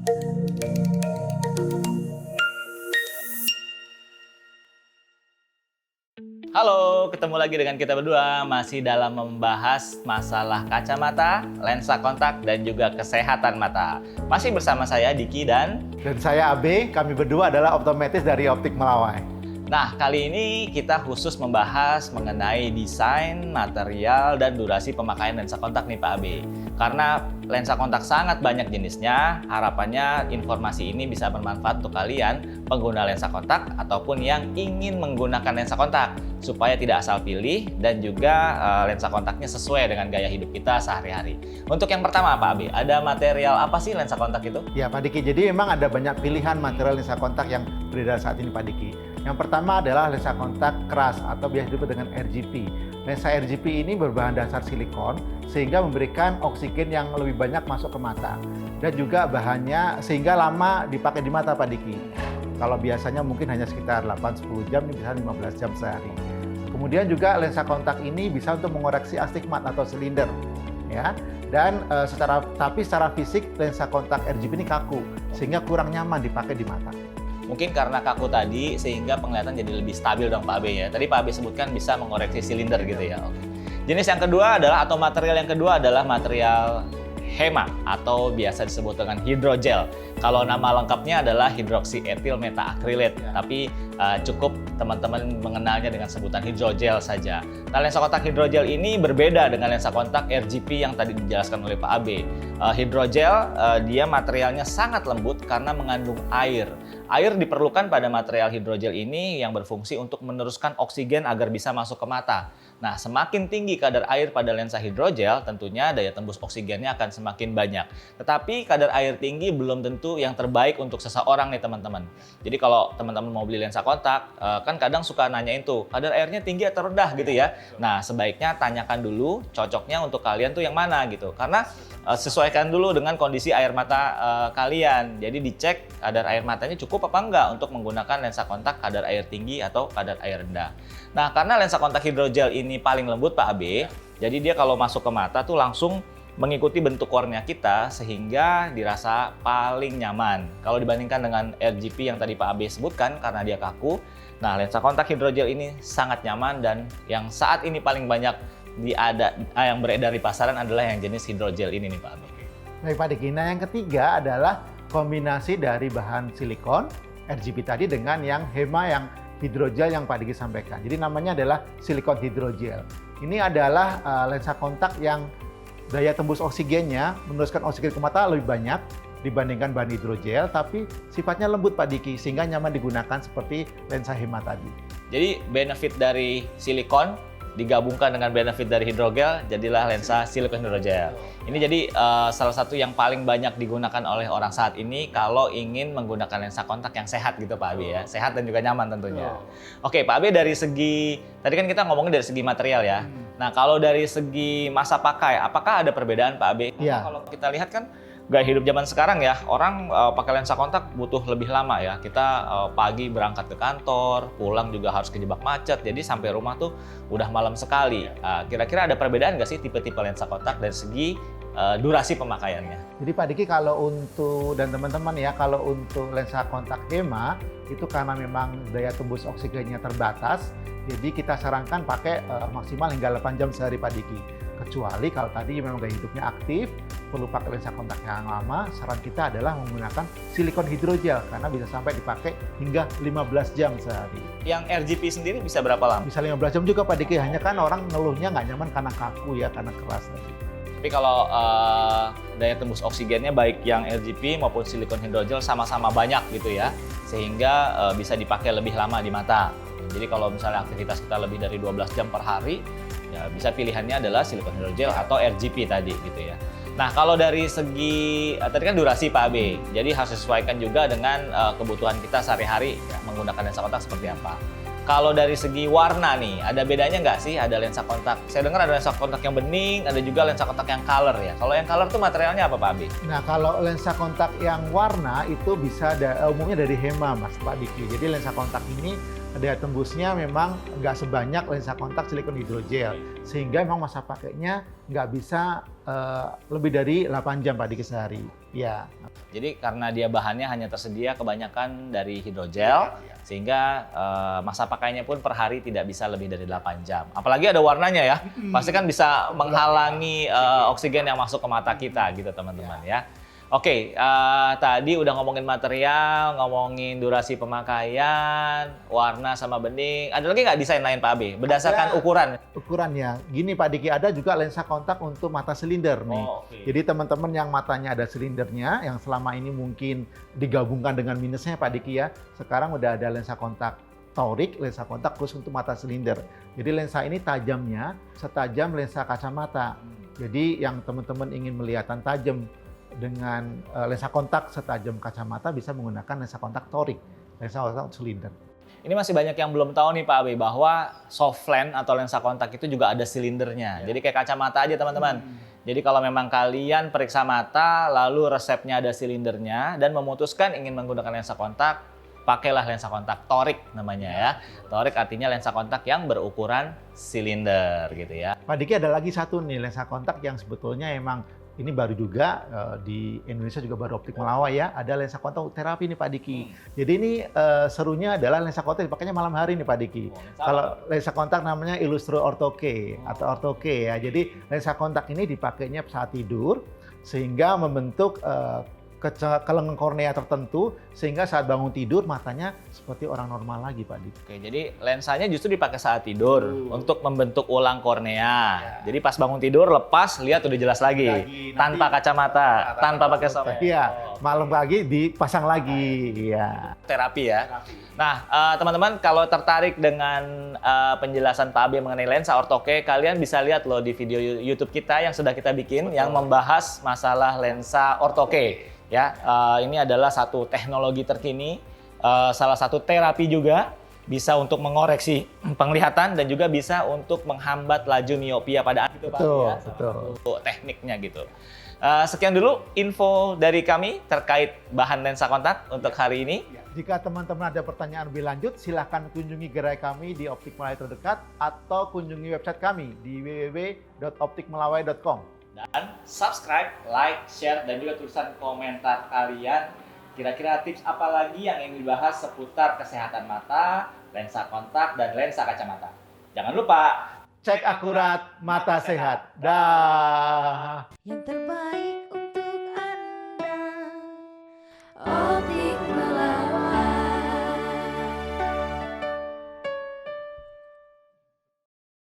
Halo, ketemu lagi dengan kita berdua masih dalam membahas masalah kacamata, lensa kontak, dan juga kesehatan mata. Masih bersama saya Diki dan saya AB, kami berdua adalah optometris dari Optik Melawai. Nah, kali ini kita khusus membahas mengenai desain, material, dan durasi pemakaian lensa kontak nih Pak Abe. Karena lensa kontak sangat banyak jenisnya, harapannya informasi ini bisa bermanfaat untuk kalian pengguna lensa kontak ataupun yang ingin menggunakan lensa kontak supaya tidak asal pilih dan juga lensa kontaknya sesuai dengan gaya hidup kita sehari-hari. Untuk yang pertama Pak Abe, ada material apa sih lensa kontak itu? Ya Pak Diki, jadi memang ada banyak pilihan material lensa kontak yang beredar saat ini Pak Diki. Yang pertama adalah lensa kontak keras atau biasa disebut dengan RGP. Lensa RGP ini berbahan dasar silikon sehingga memberikan oksigen yang lebih banyak masuk ke mata. Dan juga bahannya sehingga lama dipakai di mata Pak Diki. Kalau biasanya mungkin hanya sekitar 8-10 jam, ini bisa 15 jam sehari. Kemudian juga lensa kontak ini bisa untuk mengoreksi astigmat atau silinder. Ya. Dan tapi secara fisik lensa kontak RGP ini kaku sehingga kurang nyaman dipakai di mata. Mungkin karena kaku tadi sehingga penglihatan jadi lebih stabil dong Pak Abe ya. Tadi Pak Abe sebutkan bisa mengoreksi silinder gitu ya. Oke. Jenis yang kedua adalah atau material yang kedua adalah material HEMA atau biasa disebut dengan hidrogel. Kalau nama lengkapnya adalah hidroksietil metaakrilat, tapi cukup teman-teman mengenalnya dengan sebutan hidrogel saja. Nah, lensa kontak hidrogel ini berbeda dengan lensa kontak RGP yang tadi dijelaskan oleh Pak Abe. Hidrogel dia materialnya sangat lembut karena mengandung air. Air diperlukan pada material hidrogel ini yang berfungsi untuk meneruskan oksigen agar bisa masuk ke mata. Nah, semakin tinggi kadar air pada lensa hidrogel, tentunya daya tembus oksigennya akan semakin banyak. Tetapi kadar air tinggi belum tentu yang terbaik untuk seseorang nih teman-teman. Jadi kalau teman-teman mau beli lensa kontak, kan kadang suka nanyain tuh, kadar airnya tinggi atau rendah gitu ya. Nah, sebaiknya tanyakan dulu cocoknya untuk kalian tuh yang mana gitu. Karena sesuaikan dulu dengan kondisi air mata kalian. Jadi dicek kadar air matanya cukup apa enggak untuk menggunakan lensa kontak kadar air tinggi atau kadar air rendah. Nah, karena lensa kontak hidrogel ini paling lembut Pak Abe, jadi dia kalau masuk ke mata tuh langsung mengikuti bentuk kornea kita sehingga dirasa paling nyaman. Kalau dibandingkan dengan RGP yang tadi Pak Abe sebutkan karena dia kaku, nah lensa kontak hidrogel ini sangat nyaman dan yang saat ini paling banyak yang beredar di pasaran adalah yang jenis hidrogel ini nih Pak Abe. Baik Pak Diki, nah yang ketiga adalah kombinasi dari bahan silikon RGP tadi dengan yang HEMA yang hidrogel yang Pak Diki sampaikan. Jadi namanya adalah silikon hidrogel. Ini adalah lensa kontak yang daya tembus oksigennya, meneruskan oksigen ke mata lebih banyak dibandingkan bahan hidrogel, tapi sifatnya lembut Pak Diki, sehingga nyaman digunakan seperti lensa HEMA tadi. Jadi benefit dari silikon digabungkan dengan benefit dari hidrogel, jadilah lensa silikon hidrogel. Ini jadi salah satu yang paling banyak digunakan oleh orang saat ini kalau ingin menggunakan lensa kontak yang sehat gitu Pak Abe ya. Sehat dan juga nyaman tentunya. Oke Pak Abe, dari segi, tadi kan kita ngomongin dari segi material ya. Nah kalau dari segi masa pakai, apakah ada perbedaan Pak Abe? Iya. Kalau kita lihat kan gaya hidup zaman sekarang ya, orang pakai lensa kontak butuh lebih lama ya. Kita pagi berangkat ke kantor, pulang juga harus kejebak macet, jadi sampai rumah tuh udah malam sekali. Kira-kira ada perbedaan nggak sih tipe-tipe lensa kontak dari segi durasi pemakaiannya? Jadi Pak Diki, kalau untuk dan teman-teman ya, kalau untuk lensa kontak HEMA itu karena memang daya tembus oksigennya terbatas, jadi kita sarankan pakai maksimal hingga 8 jam sehari Pak Diki. Kecuali kalau tadi memang gaya hidupnya aktif, perlu pakai lensa kontak yang lama, saran kita adalah menggunakan silikon hidrogel karena bisa sampai dipakai hingga 15 jam sehari. Yang RGP sendiri bisa berapa lama? Bisa 15 jam juga Pak Diki, hanya kan orang ngeluhnya nggak nyaman karena kaku ya, karena keras tadi. Tapi kalau daya tembus oksigennya baik yang RGP maupun silikon hidrogel sama-sama banyak gitu ya, sehingga bisa dipakai lebih lama di mata. Jadi kalau misalnya aktivitas kita lebih dari 12 jam per hari, ya bisa pilihannya adalah silikon hidrogel atau RGP tadi gitu ya. Nah kalau dari segi, tadi kan durasi Pak Abe, jadi harus disesuaikan juga dengan kebutuhan kita sehari-hari menggunakan lensa kontak seperti apa. Kalau dari segi warna nih, ada bedanya nggak sih? Ada lensa kontak, saya dengar ada lensa kontak yang bening, ada juga lensa kontak yang color ya. Kalau yang color tuh materialnya apa Pak Abi? Nah, kalau lensa kontak yang warna itu bisa umumnya dari HEMA Mas Pak Diki. Jadi lensa kontak ini daya tembusnya memang nggak sebanyak lensa kontak silikon hidrogel, sehingga memang masa pakainya nggak bisa lebih dari 8 jam Pak Diki sehari. Ya. Jadi karena dia bahannya hanya tersedia kebanyakan dari hidrogel, sehingga masa pakainya pun per hari tidak bisa lebih dari 8 jam. Apalagi ada warnanya ya, pasti kan bisa menghalangi oksigen yang masuk ke mata kita gitu teman-teman ya. Oke, tadi udah ngomongin material, ngomongin durasi pemakaian, warna sama bening. Ada lagi nggak desain lain Pak Abe? Berdasarkan ukuran? Ukurannya, gini Pak Diki, ada juga lensa kontak untuk mata silinder nih. Jadi teman-teman yang matanya ada silindernya, yang selama ini mungkin digabungkan dengan minusnya Pak Diki ya, sekarang udah ada lensa kontak toric, lensa kontak khusus untuk mata silinder. Jadi lensa ini tajamnya setajam lensa kacamata. Jadi yang teman-teman ingin melihatan tajam dengan lensa kontak setajam kacamata bisa menggunakan lensa kontak toric, lensa kontak silinder. Ini masih banyak yang belum tahu nih Pak Abe bahwa soft lens atau lensa kontak itu juga ada silindernya. Jadi kayak kacamata aja teman-teman. Jadi kalau memang kalian periksa mata lalu resepnya ada silindernya dan memutuskan ingin menggunakan lensa kontak, pakailah lensa kontak toric namanya ya. Toric artinya lensa kontak yang berukuran silinder gitu ya. Pak Diki, ada lagi satu nih lensa kontak yang sebetulnya emang ini baru juga di Indonesia juga baru Optik Melawai ya, ada lensa kontak terapi nih Pak Diki. Jadi ini serunya adalah lensa kontak dipakainya malam hari nih Pak Diki. Kalau lensa kontak namanya Illustro Ortho-K atau Ortho-K ya. Jadi lensa kontak ini dipakainya saat tidur sehingga membentuk kelenggang kornea tertentu sehingga saat bangun tidur matanya seperti orang normal lagi Pak Diki. Oke, jadi lensanya justru dipakai saat tidur untuk membentuk ulang kornea. Jadi pas bangun tidur lepas lihat udah jelas lagi tanpa kacamata, tanpa pakai soft lens. Iya, malam pagi dipasang lagi. Iya. Terapi ya. Nah, teman-teman kalau tertarik dengan penjelasan Pak Abe mengenai lensa Ortho-K, kalian bisa lihat loh di video YouTube kita yang sudah kita bikin yang membahas masalah lensa Ortho-K. Ya, ini adalah satu teknologi terkini, salah satu terapi juga, bisa untuk mengoreksi penglihatan dan juga bisa untuk menghambat laju miopia pada anak itu Pak ya. Betul. Tekniknya gitu. Sekian dulu info dari kami terkait bahan lensa kontak untuk hari ini. Jika teman-teman ada pertanyaan lebih lanjut, silahkan kunjungi gerai kami di Optik Melawai terdekat atau kunjungi website kami di www.optikmelawai.com. Dan subscribe, like, share, dan juga tulisan komentar kalian. Kira-kira tips apa lagi yang ingin dibahas seputar kesehatan mata, lensa kontak, dan lensa kacamata. Jangan lupa cek akurat, mata sehat. Dah. Yang terbaik.